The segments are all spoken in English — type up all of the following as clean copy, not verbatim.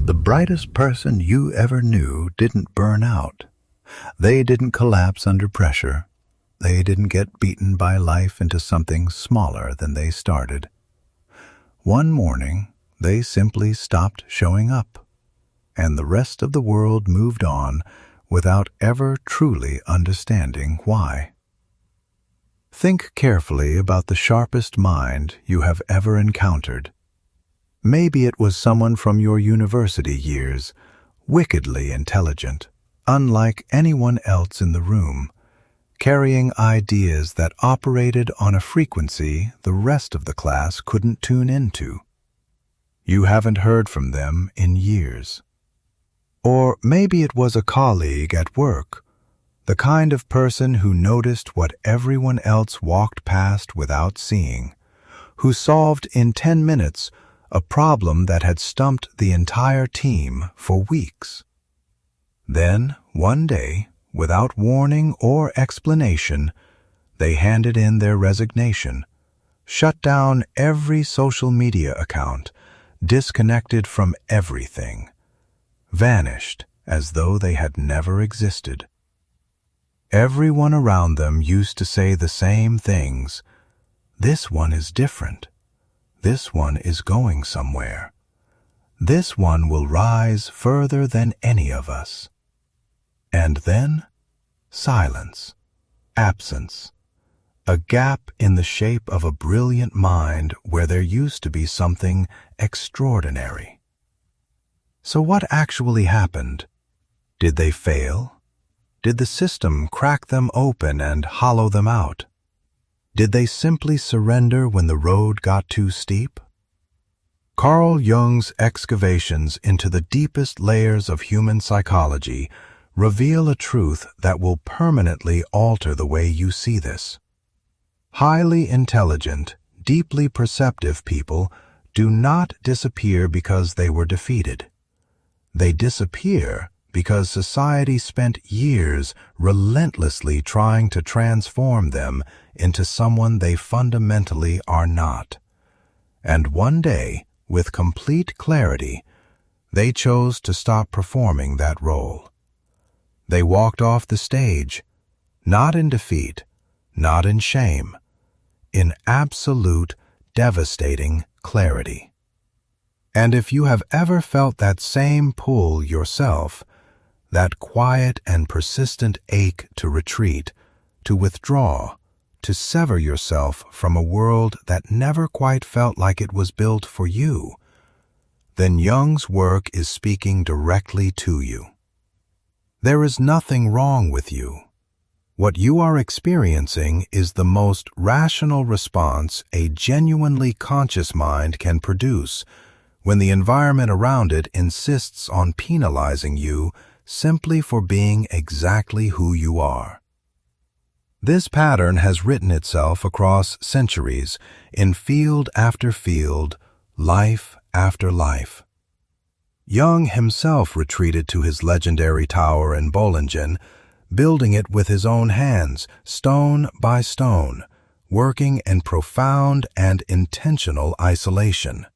The brightest person you ever knew didn't burn out. They didn't collapse under pressure. They didn't get beaten by life into something smaller than they started. One morning, they simply stopped showing up, and the rest of the world moved on without ever truly understanding why. Think carefully about the sharpest mind you have ever encountered. Maybe it was someone from your university years, wickedly intelligent, unlike anyone else in the room, carrying ideas that operated on a frequency the rest of the class couldn't tune into. You haven't heard from them in years. Or maybe it was a colleague at work, the kind of person who noticed what everyone else walked past without seeing, who solved in 10 minutes a problem that had stumped the entire team for weeks. Then, one day, without warning or explanation, they handed in their resignation, shut down every social media account, disconnected from everything, vanished as though they had never existed. Everyone around them used to say the same things. This one is different. This one is going somewhere. This one will rise further than any of us. And then, silence, absence, a gap in the shape of a brilliant mind where there used to be something extraordinary. So what actually happened? Did they fail? Did the system crack them open and hollow them out? Did they simply surrender when the road got too steep? Carl Jung's excavations into the deepest layers of human psychology reveal a truth that will permanently alter the way you see this. Highly intelligent, deeply perceptive people do not disappear because they were defeated. They disappear because society spent years relentlessly trying to transform them into someone they fundamentally are not. And one day, with complete clarity, they chose to stop performing that role. They walked off the stage, not in defeat, not in shame, in absolute, devastating clarity. And if you have ever felt that same pull yourself, that quiet and persistent ache to retreat, to withdraw, to sever yourself from a world that never quite felt like it was built for you, then Jung's work is speaking directly to you. There is nothing wrong with you. What you are experiencing is the most rational response a genuinely conscious mind can produce when the environment around it insists on penalizing you simply for being exactly who you are. This pattern has written itself across centuries, in field after field, life after life. Jung himself retreated to his legendary tower in Bollingen, building it with his own hands, stone by stone, working in profound and intentional isolation.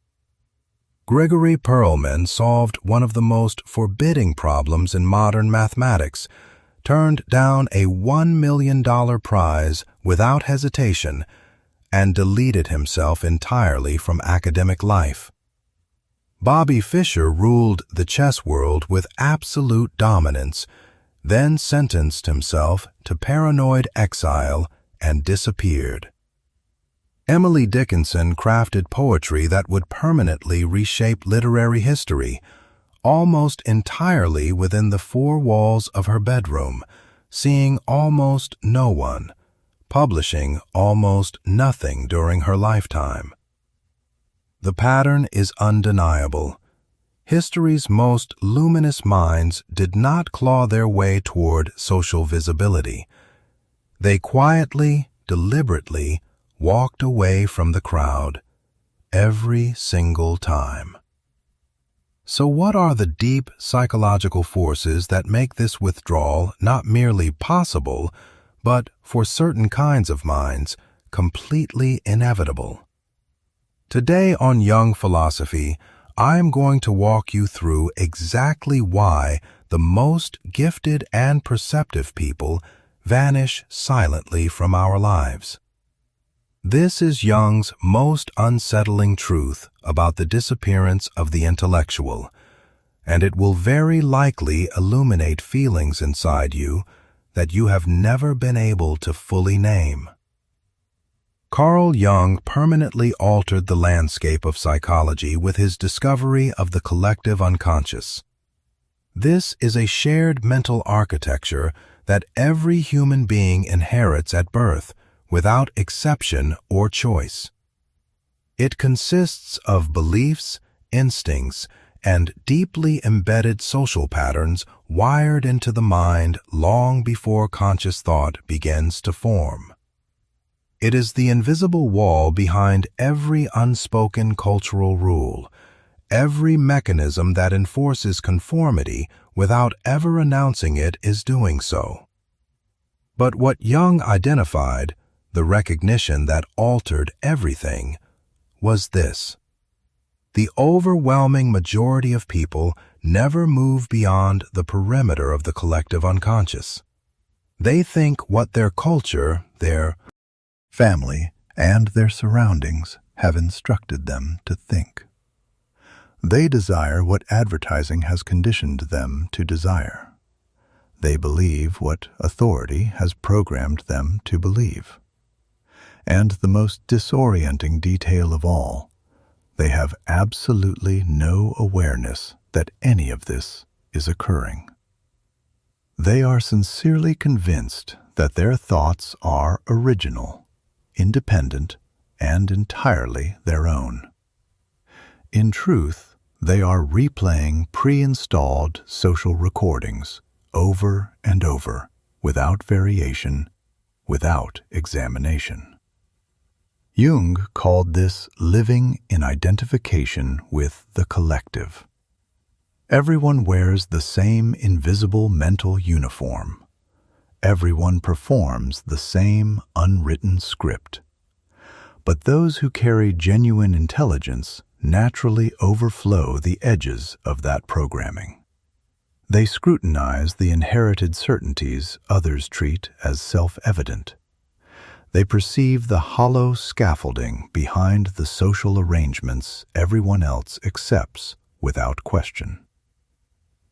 Gregory Perelman solved one of the most forbidding problems in modern mathematics, turned down a $1 million prize without hesitation, and deleted himself entirely from academic life. Bobby Fischer ruled the chess world with absolute dominance, then sentenced himself to paranoid exile and disappeared. Emily Dickinson crafted poetry that would permanently reshape literary history, almost entirely within the four walls of her bedroom, seeing almost no one, publishing almost nothing during her lifetime. The pattern is undeniable. History's most luminous minds did not claw their way toward social visibility. They quietly, deliberately, walked away from the crowd, every single time. So what are the deep psychological forces that make this withdrawal not merely possible, but, for certain kinds of minds, completely inevitable? Today on Jung Philosophy, I'm going to walk you through exactly why the most gifted and perceptive people vanish silently from our lives. This is Jung's most unsettling truth about the disappearance of the intellectual, and it will very likely illuminate feelings inside you that you have never been able to fully name. Carl Jung permanently altered the landscape of psychology with his discovery of the collective unconscious. This is a shared mental architecture that every human being inherits at birth, without exception or choice. It consists of beliefs, instincts, and deeply embedded social patterns wired into the mind long before conscious thought begins to form. It is the invisible wall behind every unspoken cultural rule, every mechanism that enforces conformity without ever announcing it is doing so. But what Jung identified, the recognition that altered everything, was this: the overwhelming majority of people never move beyond the perimeter of the collective unconscious. They think what their culture, their family, and their surroundings have instructed them to think. They desire what advertising has conditioned them to desire. They believe what authority has programmed them to believe. And the most disorienting detail of all, they have absolutely no awareness that any of this is occurring. They are sincerely convinced that their thoughts are original, independent, and entirely their own. In truth, they are replaying pre-installed social recordings over and over, without variation, without examination. Jung called this living in identification with the collective. Everyone wears the same invisible mental uniform. Everyone performs the same unwritten script. But those who carry genuine intelligence naturally overflow the edges of that programming. They scrutinize the inherited certainties others treat as self-evident. They perceive the hollow scaffolding behind the social arrangements everyone else accepts without question.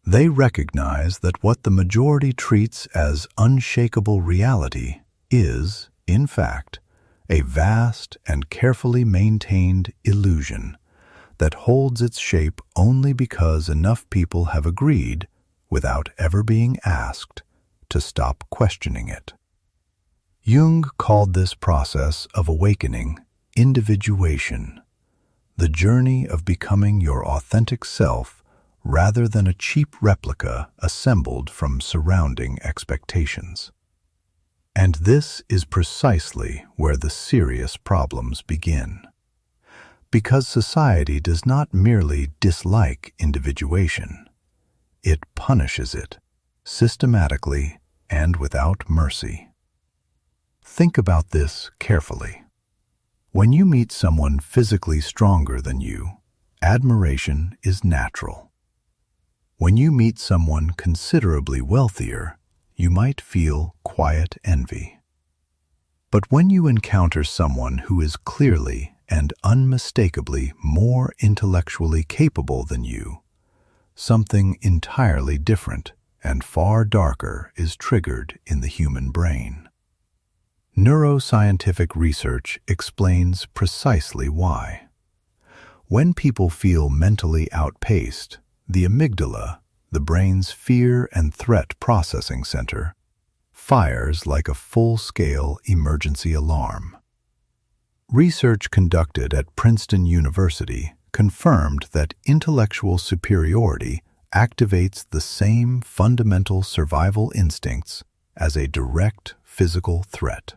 They recognize that what the majority treats as unshakable reality is, in fact, a vast and carefully maintained illusion that holds its shape only because enough people have agreed, without ever being asked, to stop questioning it. Jung called this process of awakening individuation, the journey of becoming your authentic self rather than a cheap replica assembled from surrounding expectations. And this is precisely where the serious problems begin. Because society does not merely dislike individuation, it punishes it, systematically and without mercy. Think about this carefully. When you meet someone physically stronger than you, admiration is natural. When you meet someone considerably wealthier, you might feel quiet envy. But when you encounter someone who is clearly and unmistakably more intellectually capable than you, something entirely different and far darker is triggered in the human brain. Neuroscientific research explains precisely why. When people feel mentally outpaced, the amygdala, the brain's fear and threat processing center, fires like a full-scale emergency alarm. Research conducted at Princeton University confirmed that intellectual superiority activates the same fundamental survival instincts as a direct physical threat.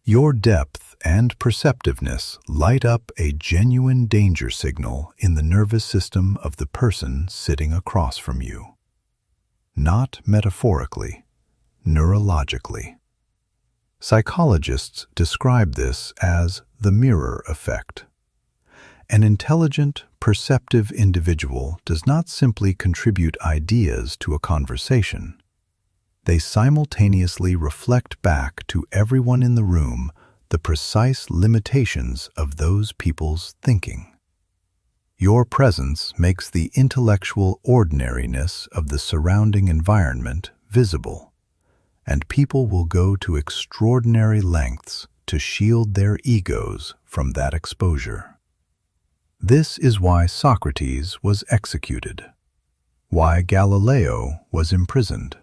Your depth and perceptiveness light up a genuine danger signal in the nervous system of the person sitting across from you. Not metaphorically, neurologically. Psychologists describe this as the mirror effect. An intelligent, perceptive individual does not simply contribute ideas to a conversation. They simultaneously reflect back to everyone in the room the precise limitations of those people's thinking. Your presence makes the intellectual ordinariness of the surrounding environment visible, and people will go to extraordinary lengths to shield their egos from that exposure. This is why Socrates was executed, why Galileo was imprisoned,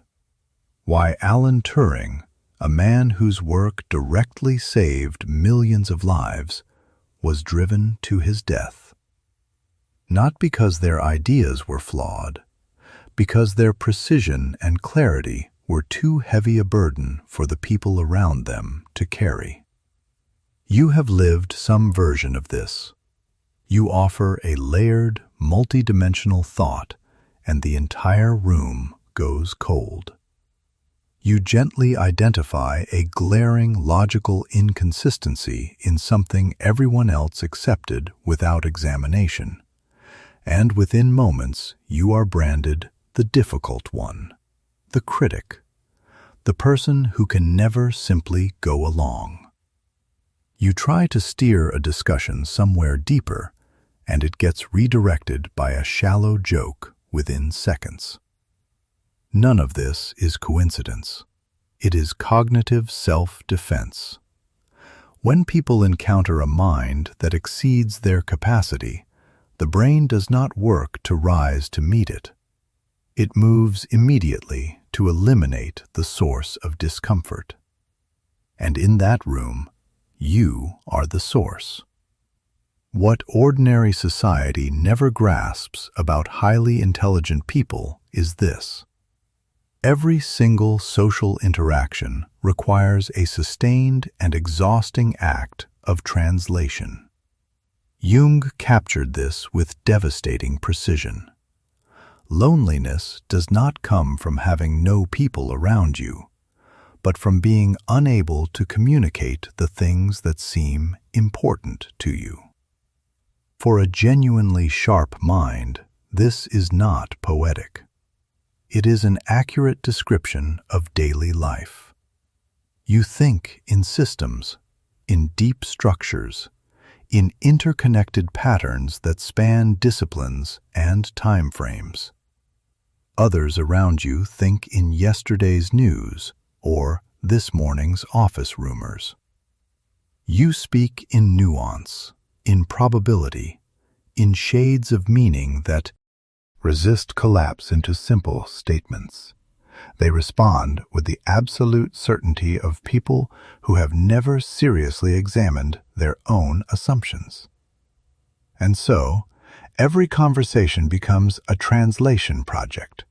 why Alan Turing, a man whose work directly saved millions of lives, was driven to his death. Not because their ideas were flawed, because their precision and clarity were too heavy a burden for the people around them to carry. You have lived some version of this. You offer a layered, multidimensional thought, and the entire room goes cold. You gently identify a glaring logical inconsistency in something everyone else accepted without examination, and within moments you are branded the difficult one, the critic, the person who can never simply go along. You try to steer a discussion somewhere deeper, and it gets redirected by a shallow joke within seconds. None of this is coincidence. It is cognitive self-defense. When people encounter a mind that exceeds their capacity, the brain does not work to rise to meet it. It moves immediately to eliminate the source of discomfort. And in that room, you are the source. What ordinary society never grasps about highly intelligent people is this. Every single social interaction requires a sustained and exhausting act of translation. Jung captured this with devastating precision. Loneliness does not come from having no people around you, but from being unable to communicate the things that seem important to you. For a genuinely sharp mind, this is not poetic. It is an accurate description of daily life. You think in systems, in deep structures, in interconnected patterns that span disciplines and time frames. Others around you think in yesterday's news or this morning's office rumors. You speak in nuance, in probability, in shades of meaning that resist collapse into simple statements. They respond with the absolute certainty of people who have never seriously examined their own assumptions. And so, every conversation becomes a translation project.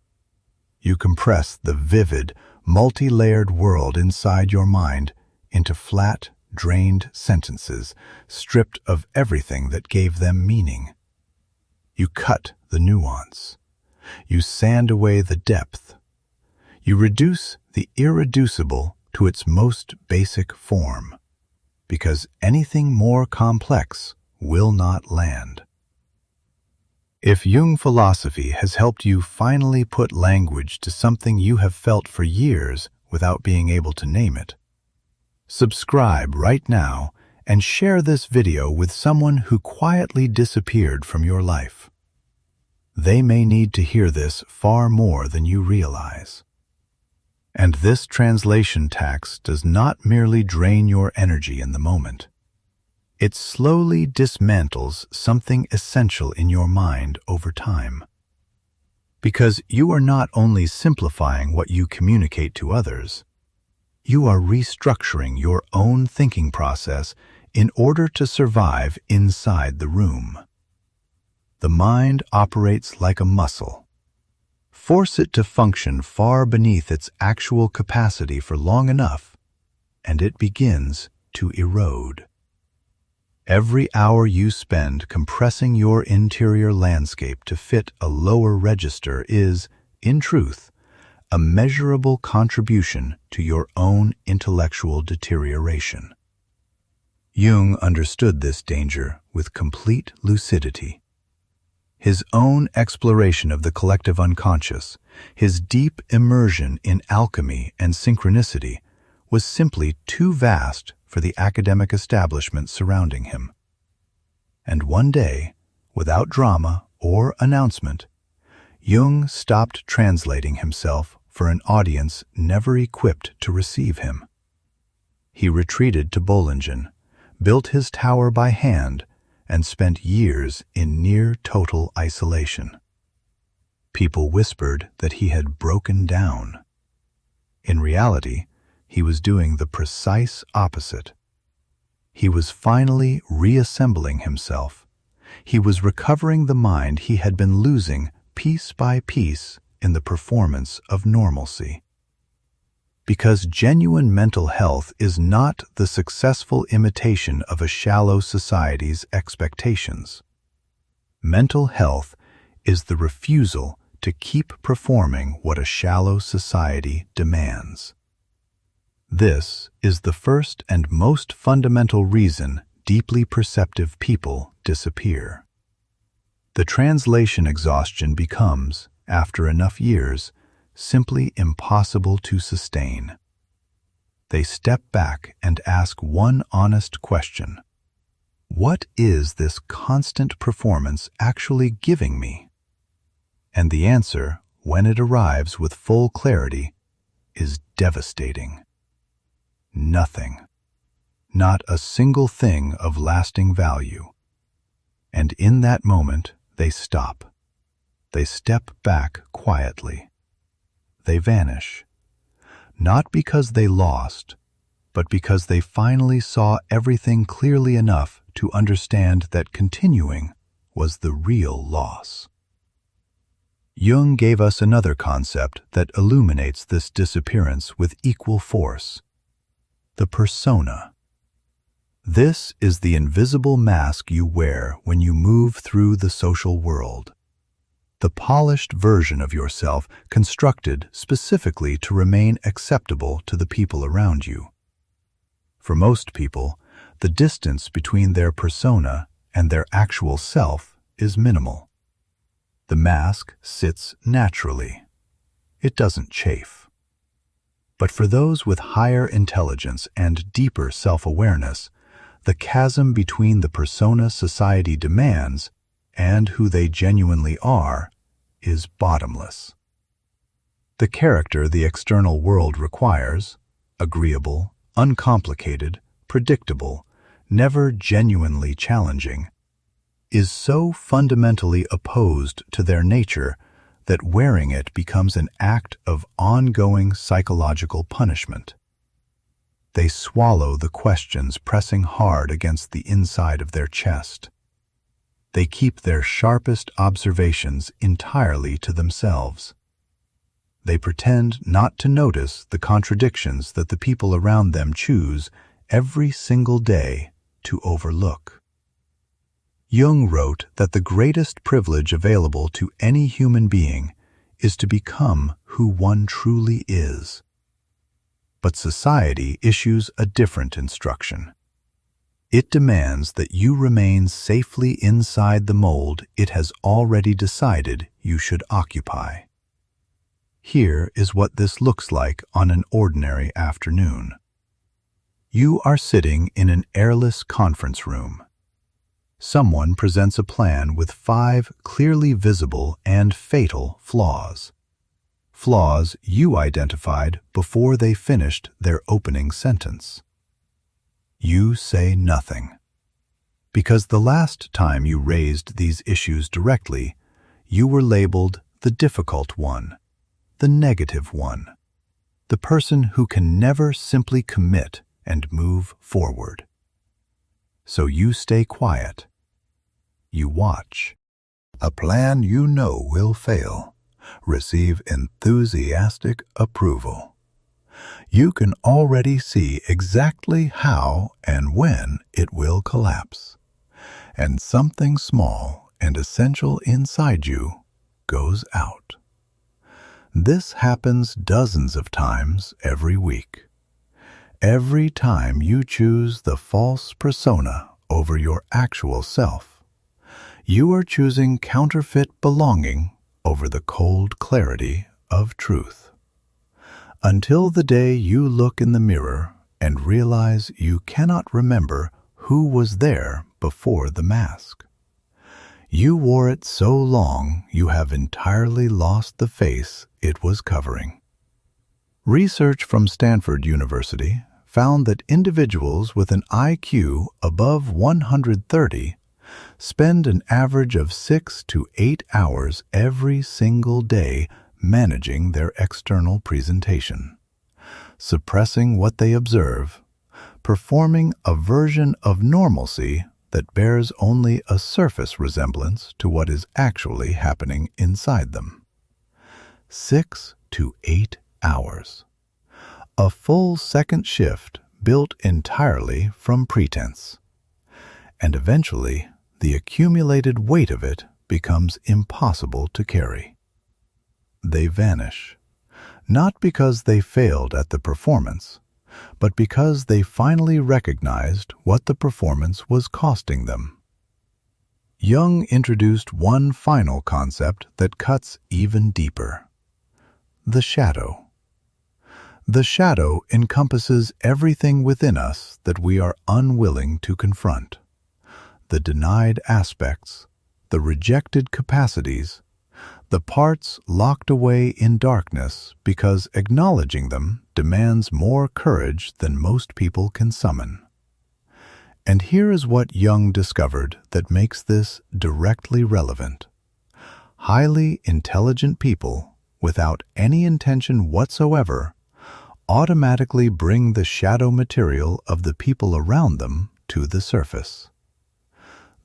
You compress the vivid, multi-layered world inside your mind into flat, drained sentences, stripped of everything that gave them meaning. You cut the nuance. You sand away the depth. You reduce the irreducible to its most basic form, because anything more complex will not land. If Jung philosophy has helped you finally put language to something you have felt for years without being able to name it, subscribe right now and share this video with someone who quietly disappeared from your life. They may need to hear this far more than you realize. And this translation tax does not merely drain your energy in the moment. It slowly dismantles something essential in your mind over time. Because you are not only simplifying what you communicate to others, you are restructuring your own thinking process in order to survive inside the room. The mind operates like a muscle. Force it to function far beneath its actual capacity for long enough, and it begins to erode. Every hour you spend compressing your interior landscape to fit a lower register is, in truth, a measurable contribution to your own intellectual deterioration. Jung understood this danger with complete lucidity. His own exploration of the collective unconscious, his deep immersion in alchemy and synchronicity, was simply too vast for the academic establishment surrounding him. And one day, without drama or announcement, Jung stopped translating himself for an audience never equipped to receive him. He retreated to Bollingen, built his tower by hand, and spent years in near-total isolation. People whispered that he had broken down. In reality, he was doing the precise opposite. He was finally reassembling himself. He was recovering the mind he had been losing piece by piece in the performance of normalcy. Because genuine mental health is not the successful imitation of a shallow society's expectations. Mental health is the refusal to keep performing what a shallow society demands. This is the first and most fundamental reason deeply perceptive people disappear. The translation exhaustion becomes, after enough years, simply impossible to sustain. They step back and ask one honest question: what is this constant performance actually giving me? And the answer, when it arrives with full clarity, is devastating. Nothing. Not a single thing of lasting value. And in that moment, they stop. They step back quietly. They vanish. Not because they lost, but because they finally saw everything clearly enough to understand that continuing was the real loss. Jung gave us another concept that illuminates this disappearance with equal force: the persona. This is the invisible mask you wear when you move through the social world. The polished version of yourself constructed specifically to remain acceptable to the people around you. For most people, the distance between their persona and their actual self is minimal. The mask sits naturally. It doesn't chafe. But for those with higher intelligence and deeper self-awareness, the chasm between the persona society demands and who they genuinely are is bottomless. The character the external world requires, agreeable, uncomplicated, predictable, never genuinely challenging, is so fundamentally opposed to their nature that wearing it becomes an act of ongoing psychological punishment. They swallow the questions pressing hard against the inside of their chest. They keep their sharpest observations entirely to themselves. They pretend not to notice the contradictions that the people around them choose every single day to overlook. Jung wrote that the greatest privilege available to any human being is to become who one truly is. But society issues a different instruction. It demands that you remain safely inside the mold it has already decided you should occupy. Here is what this looks like on an ordinary afternoon. You are sitting in an airless conference room. Someone presents a plan with 5 clearly visible and fatal flaws. Flaws you identified before they finished their opening sentence. You say nothing. Because the last time you raised these issues directly, you were labeled the difficult one, the negative one, the person who can never simply commit and move forward. So you stay quiet. You watch. A plan you know will fail. Receive enthusiastic approval. You can already see exactly how and when it will collapse. And something small and essential inside you goes out. This happens dozens of times every week. Every time you choose the false persona over your actual self, You are choosing counterfeit belonging over the cold clarity of truth. Until the day you look in the mirror and realize you cannot remember who was there before the mask. You wore it so long you have entirely lost the face it was covering. Research from Stanford University found that individuals with an IQ above 130 spend an average of 6 to 8 hours every single day managing their external presentation, suppressing what they observe, performing a version of normalcy that bears only a surface resemblance to what is actually happening inside them. 6 to 8 hours. A full second shift built entirely from pretense. And eventually, the accumulated weight of it becomes impossible to carry. They vanish, not because they failed at the performance, but because they finally recognized what the performance was costing them. Jung introduced one final concept that cuts even deeper: the shadow. The shadow encompasses everything within us that we are unwilling to confront. The denied aspects, the rejected capacities, the parts locked away in darkness because acknowledging them demands more courage than most people can summon. And here is what Jung discovered that makes this directly relevant. Highly intelligent people, without any intention whatsoever, automatically bring the shadow material of the people around them to the surface.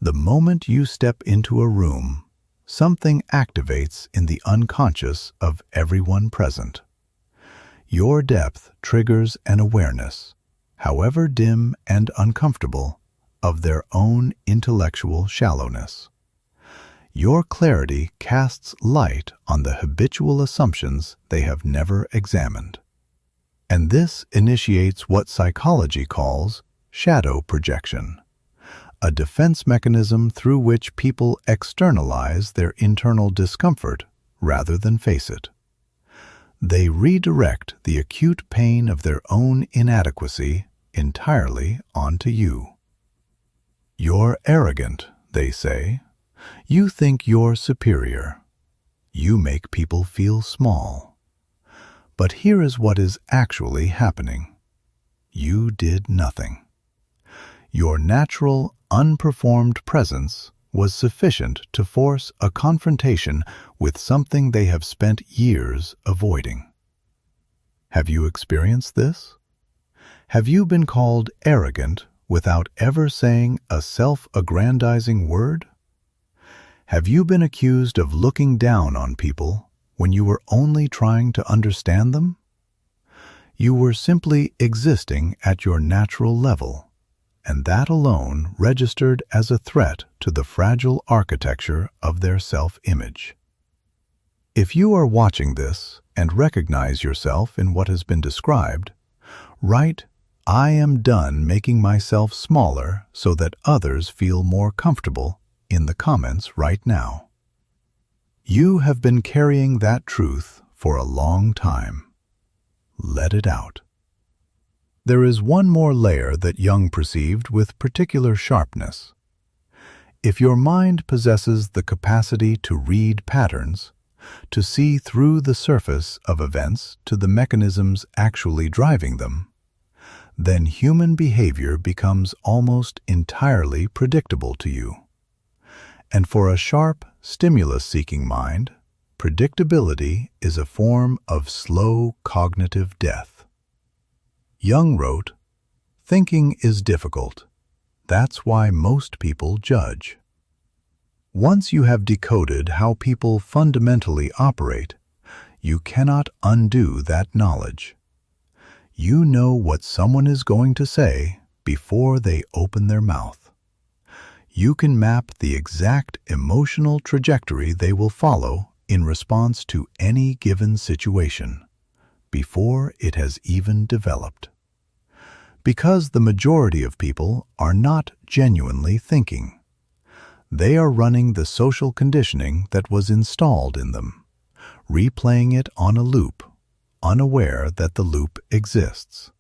The moment you step into a room, something activates in the unconscious of everyone present. Your depth triggers an awareness, however dim and uncomfortable, of their own intellectual shallowness. Your clarity casts light on the habitual assumptions they have never examined. And this initiates what psychology calls shadow projection, a defense mechanism through which people externalize their internal discomfort rather than face it. They redirect the acute pain of their own inadequacy entirely onto you. You're arrogant, they say. You think you're superior. You make people feel small. But here is what is actually happening. You did nothing. Your natural, unperformed presence was sufficient to force a confrontation with something they have spent years avoiding. Have you experienced this? Have you been called arrogant without ever saying a self-aggrandizing word? Have you been accused of looking down on people when you were only trying to understand them? You were simply existing at your natural level, and that alone registered as a threat to the fragile architecture of their self-image. If you are watching this and recognize yourself in what has been described, write, "I am done making myself smaller so that others feel more comfortable," in the comments right now. You have been carrying that truth for a long time. Let it out. There is one more layer that Jung perceived with particular sharpness. If your mind possesses the capacity to read patterns, to see through the surface of events to the mechanisms actually driving them, then human behavior becomes almost entirely predictable to you. And for a sharp, stimulus-seeking mind, predictability is a form of slow cognitive death. Jung wrote, "Thinking is difficult. That's why most people judge." Once you have decoded how people fundamentally operate, you cannot undo that knowledge. You know what someone is going to say before they open their mouth. You can map the exact emotional trajectory they will follow in response to any given situation, before it has even developed. Because the majority of people are not genuinely thinking. They are running the social conditioning that was installed in them, replaying it on a loop, unaware that the loop exists.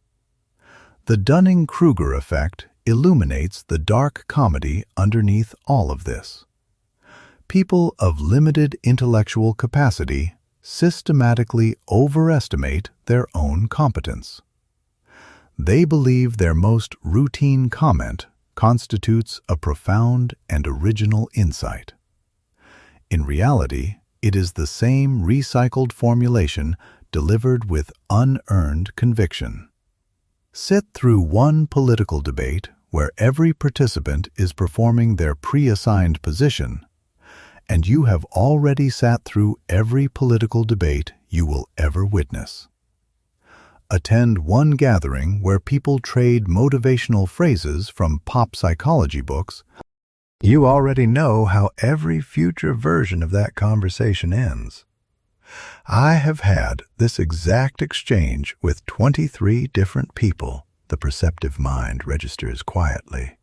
The Dunning-Kruger effect illuminates the dark comedy underneath all of this. People of limited intellectual capacity systematically overestimate their own competence. They believe their most routine comment constitutes a profound and original insight. In reality, it is the same recycled formulation delivered with unearned conviction. Sit through one political debate where every participant is performing their pre-assigned position, and you have already sat through every political debate you will ever witness. Attend one gathering where people trade motivational phrases from pop psychology books. You already know how every future version of that conversation ends. I have had this exact exchange with 23 different people, the perceptive mind registers quietly,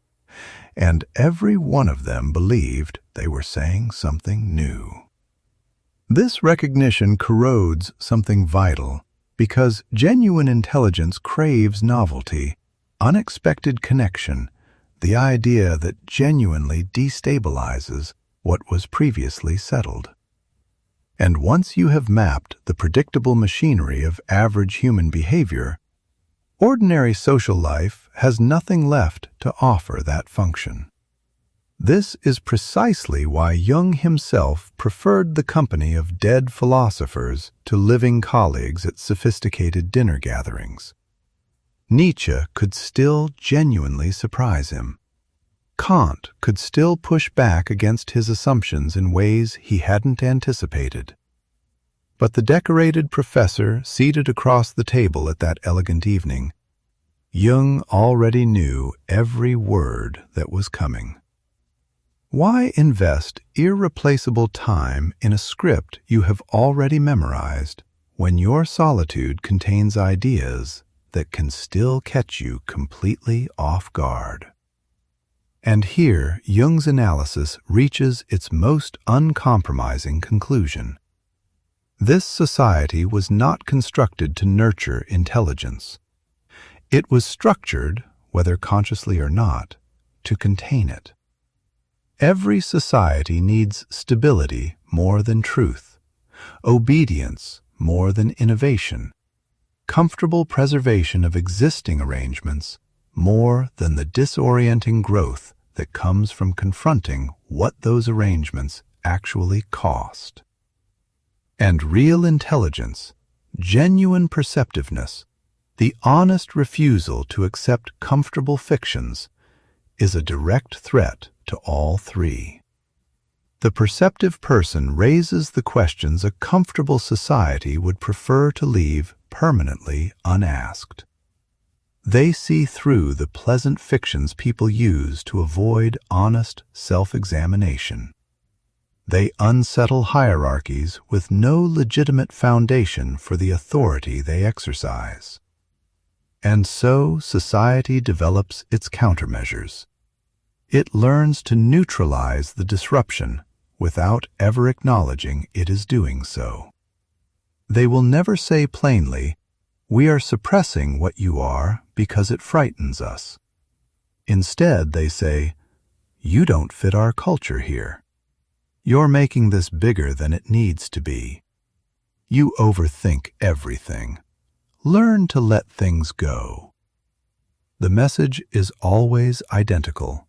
and every one of them believed they were saying something new. This recognition corrodes something vital, because genuine intelligence craves novelty, unexpected connection, the idea that genuinely destabilizes what was previously settled. And once you have mapped the predictable machinery of average human behavior, ordinary social life has nothing left to offer that function. This is precisely why Jung himself preferred the company of dead philosophers to living colleagues at sophisticated dinner gatherings. Nietzsche could still genuinely surprise him. Kant could still push back against his assumptions in ways he hadn't anticipated. But the decorated professor seated across the table at that elegant evening, Jung already knew every word that was coming. Why invest irreplaceable time in a script you have already memorized when your solitude contains ideas that can still catch you completely off guard? And here Jung's analysis reaches its most uncompromising conclusion. This society was not constructed to nurture intelligence. It was structured, whether consciously or not, to contain it. Every society needs stability more than truth, obedience more than innovation, comfortable preservation of existing arrangements more than the disorienting growth that comes from confronting what those arrangements actually cost. And real intelligence, genuine perceptiveness, the honest refusal to accept comfortable fictions, is a direct threat to all three. The perceptive person raises the questions a comfortable society would prefer to leave permanently unasked. They see through the pleasant fictions people use to avoid honest self-examination. They unsettle hierarchies with no legitimate foundation for the authority they exercise. And so society develops its countermeasures. It learns to neutralize the disruption without ever acknowledging it is doing so. They will never say plainly, "We are suppressing what you are because it frightens us." Instead, they say, "You don't fit our culture here. You're making this bigger than it needs to be. You overthink everything. Learn to let things go." The message is always identical.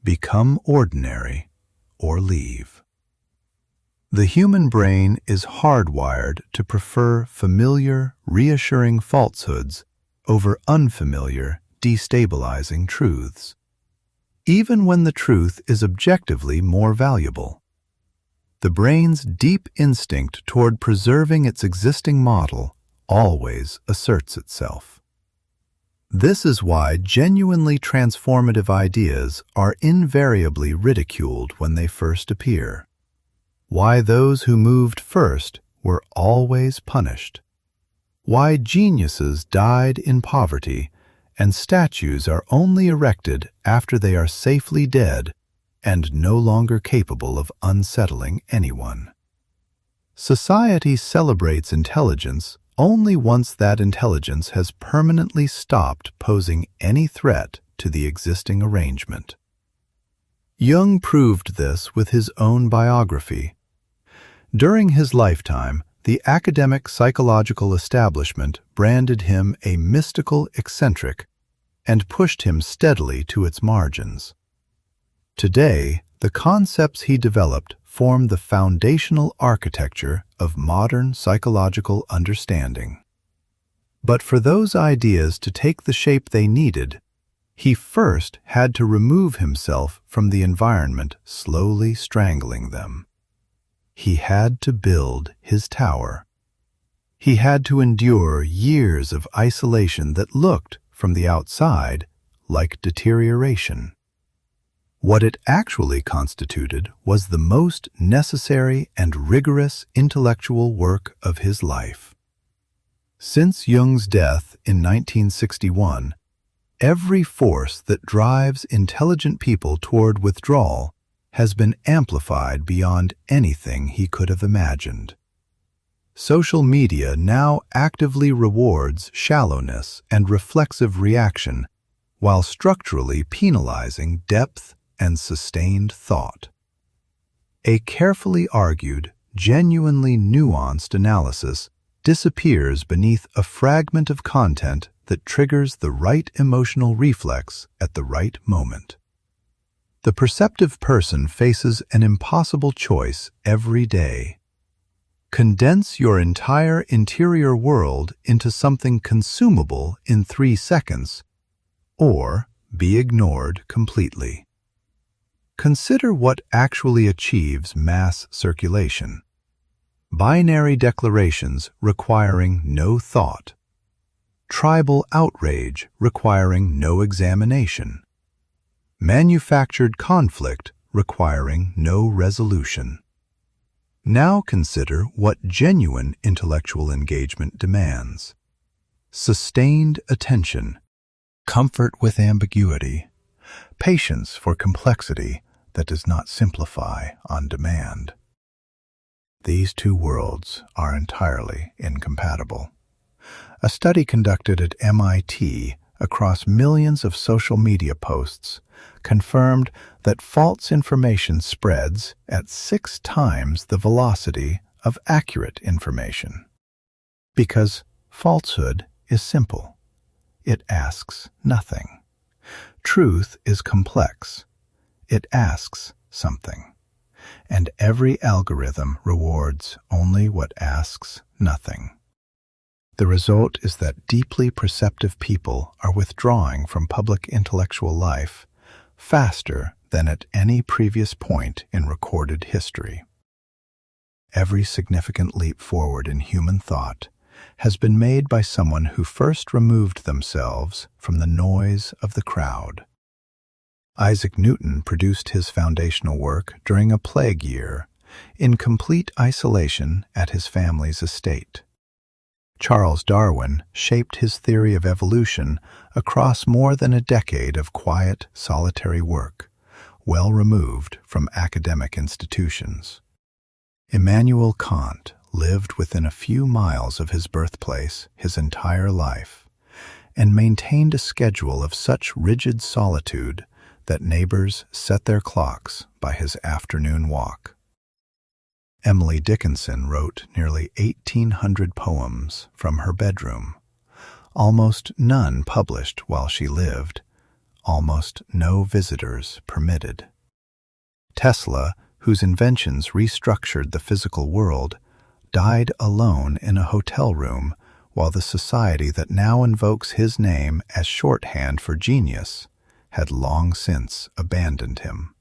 Become ordinary or leave. The human brain is hardwired to prefer familiar, reassuring falsehoods over unfamiliar, destabilizing truths, even when the truth is objectively more valuable. The brain's deep instinct toward preserving its existing model always asserts itself. This is why genuinely transformative ideas are invariably ridiculed when they first appear. Why those who moved first were always punished. Why geniuses died in poverty and statues are only erected after they are safely dead and no longer capable of unsettling anyone. Society celebrates intelligence only once that intelligence has permanently stopped posing any threat to the existing arrangement. Jung proved this with his own biography. During his lifetime, the academic psychological establishment branded him a mystical eccentric and pushed him steadily to its margins. Today, the concepts he developed form the foundational architecture of modern psychological understanding. But for those ideas to take the shape they needed, he first had to remove himself from the environment slowly strangling them. He had to build his tower. He had to endure years of isolation that looked, from the outside, like deterioration. What it actually constituted was the most necessary and rigorous intellectual work of his life. Since Jung's death in 1961, every force that drives intelligent people toward withdrawal has been amplified beyond anything he could have imagined. Social media now actively rewards shallowness and reflexive reaction, while structurally penalizing depth and sustained thought. A carefully argued, genuinely nuanced analysis disappears beneath a fragment of content that triggers the right emotional reflex at the right moment. The perceptive person faces an impossible choice every day. Condense your entire interior world into something consumable in 3 seconds, or be ignored completely. Consider what actually achieves mass circulation. Binary declarations requiring no thought. Tribal outrage requiring no examination. Manufactured conflict requiring no resolution. Now consider what genuine intellectual engagement demands. Sustained attention, comfort with ambiguity, patience for complexity that does not simplify on demand. These two worlds are entirely incompatible. A study conducted at MIT across millions of social media posts confirmed that false information spreads at 6 times the velocity of accurate information. Because falsehood is simple. It asks nothing. Truth is complex. It asks something. And every algorithm rewards only what asks nothing. The result is that deeply perceptive people are withdrawing from public intellectual life faster than at any previous point in recorded history. Every significant leap forward in human thought has been made by someone who first removed themselves from the noise of the crowd. Isaac Newton produced his foundational work during a plague year, in complete isolation at his family's estate. Charles Darwin shaped his theory of evolution across more than a decade of quiet, solitary work, well removed from academic institutions. Immanuel Kant lived within a few miles of his birthplace his entire life, and maintained a schedule of such rigid solitude that neighbors set their clocks by his afternoon walk. Emily Dickinson wrote nearly 1,800 poems from her bedroom, almost none published while she lived, almost no visitors permitted. Tesla, whose inventions restructured the physical world, died alone in a hotel room while the society that now invokes his name as shorthand for genius had long since abandoned him.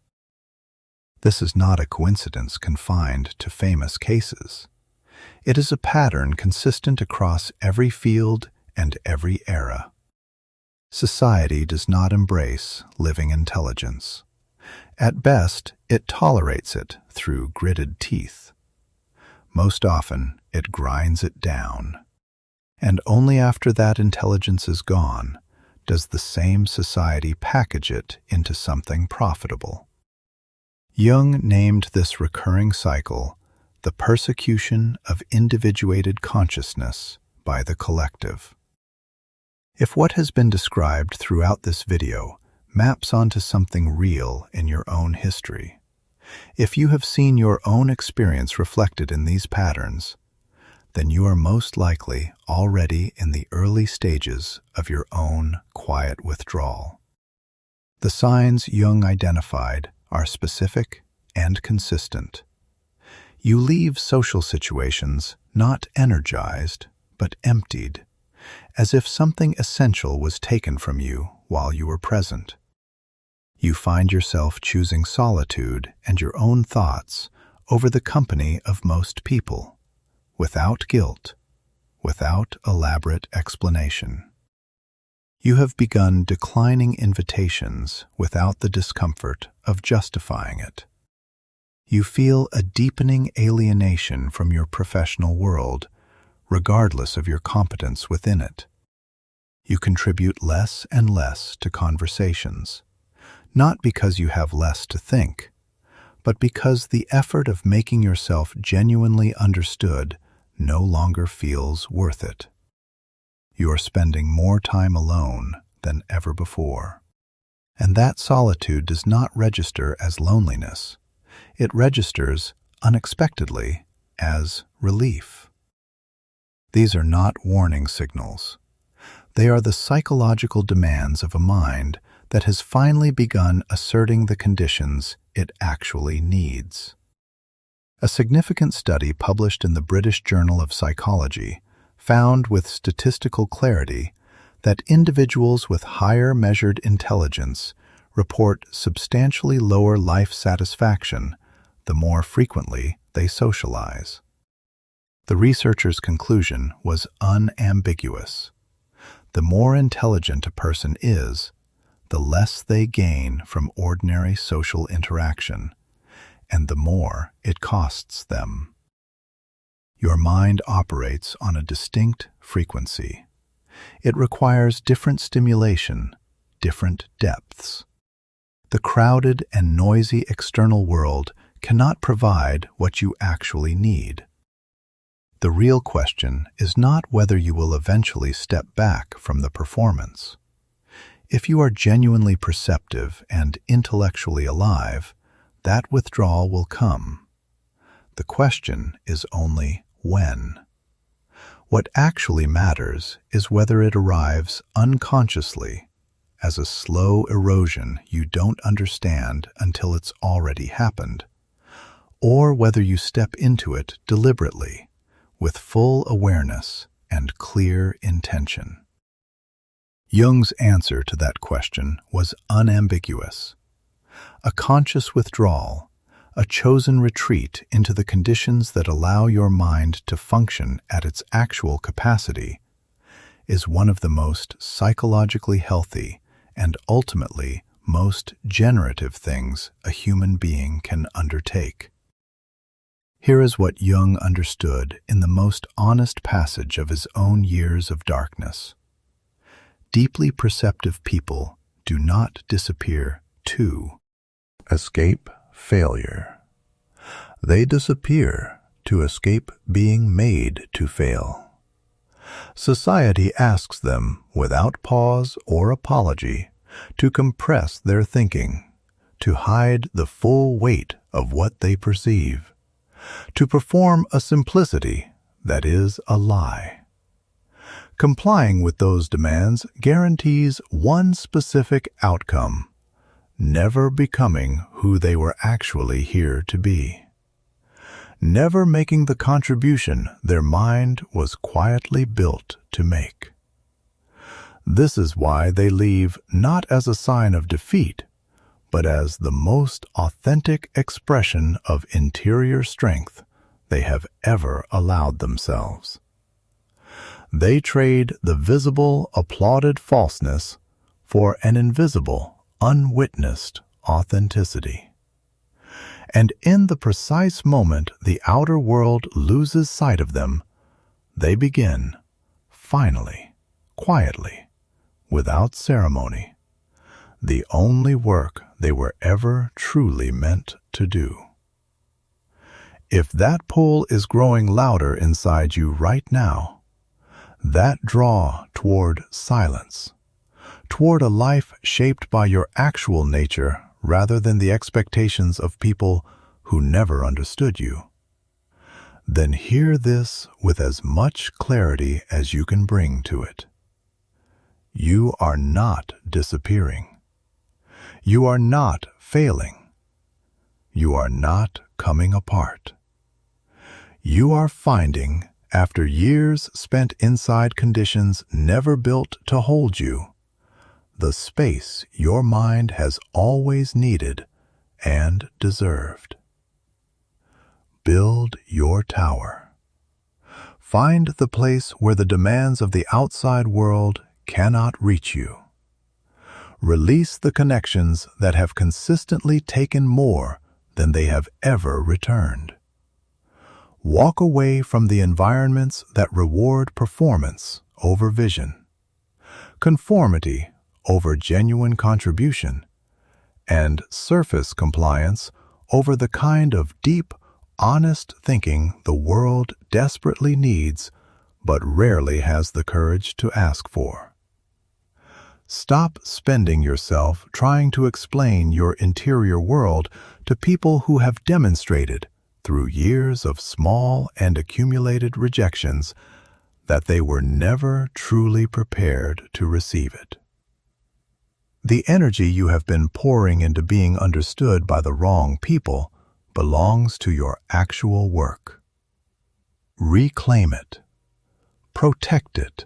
This is not a coincidence confined to famous cases. It is a pattern consistent across every field and every era. Society does not embrace living intelligence. At best, it tolerates it through gritted teeth. Most often, it grinds it down. And only after that intelligence is gone does the same society package it into something profitable. Jung named this recurring cycle the persecution of individuated consciousness by the collective. If what has been described throughout this video maps onto something real in your own history, if you have seen your own experience reflected in these patterns, then you are most likely already in the early stages of your own quiet withdrawal. The signs Jung identified are specific and consistent. You leave social situations not energized, but emptied, as if something essential was taken from you while you were present. You find yourself choosing solitude and your own thoughts over the company of most people, without guilt, without elaborate explanation. You have begun declining invitations without the discomfort of justifying it. You feel a deepening alienation from your professional world, regardless of your competence within it. You contribute less and less to conversations, not because you have less to think, but because the effort of making yourself genuinely understood no longer feels worth it. You are spending more time alone than ever before. And that solitude does not register as loneliness. It registers, unexpectedly, as relief. These are not warning signals. They are the psychological demands of a mind that has finally begun asserting the conditions it actually needs. A significant study published in the British Journal of Psychology found with statistical clarity that individuals with higher measured intelligence report substantially lower life satisfaction the more frequently they socialize. The researchers' conclusion was unambiguous. The more intelligent a person is, the less they gain from ordinary social interaction, and the more it costs them. Your mind operates on a distinct frequency. It requires different stimulation, different depths. The crowded and noisy external world cannot provide what you actually need. The real question is not whether you will eventually step back from the performance. If you are genuinely perceptive and intellectually alive, that withdrawal will come. The question is only when. What actually matters is whether it arrives unconsciously, as a slow erosion you don't understand until it's already happened, or whether you step into it deliberately, with full awareness and clear intention. Jung's answer to that question was unambiguous. A conscious withdrawal, a chosen retreat into the conditions that allow your mind to function at its actual capacity, is one of the most psychologically healthy and ultimately most generative things a human being can undertake. Here is what Jung understood in the most honest passage of his own years of darkness. Deeply perceptive people do not disappear to escape failure. They disappear to escape being made to fail. Society asks them, without pause or apology, to compress their thinking, to hide the full weight of what they perceive, to perform a simplicity that is a lie. Complying with those demands guarantees one specific outcome: never becoming who they were actually here to be. Never making the contribution their mind was quietly built to make. This is why they leave not as a sign of defeat, but as the most authentic expression of interior strength they have ever allowed themselves. They trade the visible, applauded falseness for an invisible, unwitnessed authenticity. And in the precise moment the outer world loses sight of them, they begin, finally, quietly, without ceremony, the only work they were ever truly meant to do. If that pull is growing louder inside you right now, that draw toward silence, toward a life shaped by your actual nature rather than the expectations of people who never understood you, then hear this with as much clarity as you can bring to it. You are not disappearing. You are not failing. You are not coming apart. You are finding, after years spent inside conditions never built to hold you, the space your mind has always needed and deserved. Build your tower. Find the place where the demands of the outside world cannot reach you. Release the connections that have consistently taken more than they have ever returned. Walk away from the environments that reward performance over vision, conformity over genuine contribution, and surface compliance over the kind of deep, honest thinking the world desperately needs but rarely has the courage to ask for. Stop spending yourself trying to explain your interior world to people who have demonstrated, through years of small and accumulated rejections, that they were never truly prepared to receive it. The energy you have been pouring into being understood by the wrong people belongs to your actual work. Reclaim it. Protect it.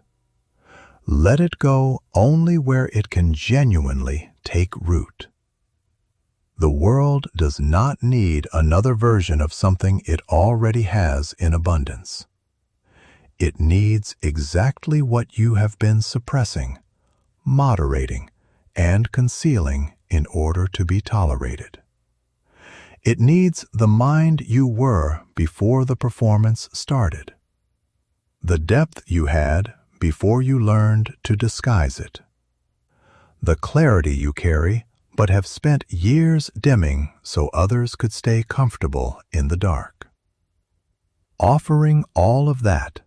Let it go only where it can genuinely take root. The world does not need another version of something it already has in abundance. It needs exactly what you have been suppressing, moderating, and concealing in order to be tolerated. It needs the mind you were before the performance started, the depth you had before you learned to disguise it, the clarity you carry but have spent years dimming so others could stay comfortable in the dark. Offering all of that,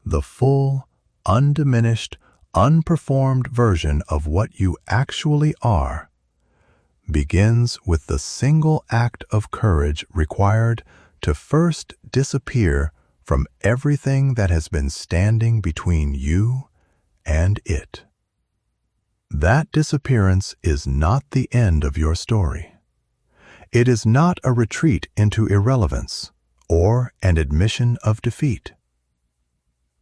the full, undiminished, unperformed version of what you actually are, begins with the single act of courage required to first disappear from everything that has been standing between you and it. That disappearance is not the end of your story. It is not a retreat into irrelevance or an admission of defeat.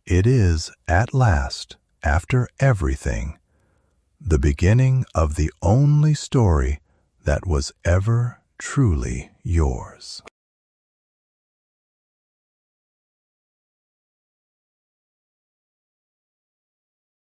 It is, at last, after everything, the beginning of the only story that was ever truly yours.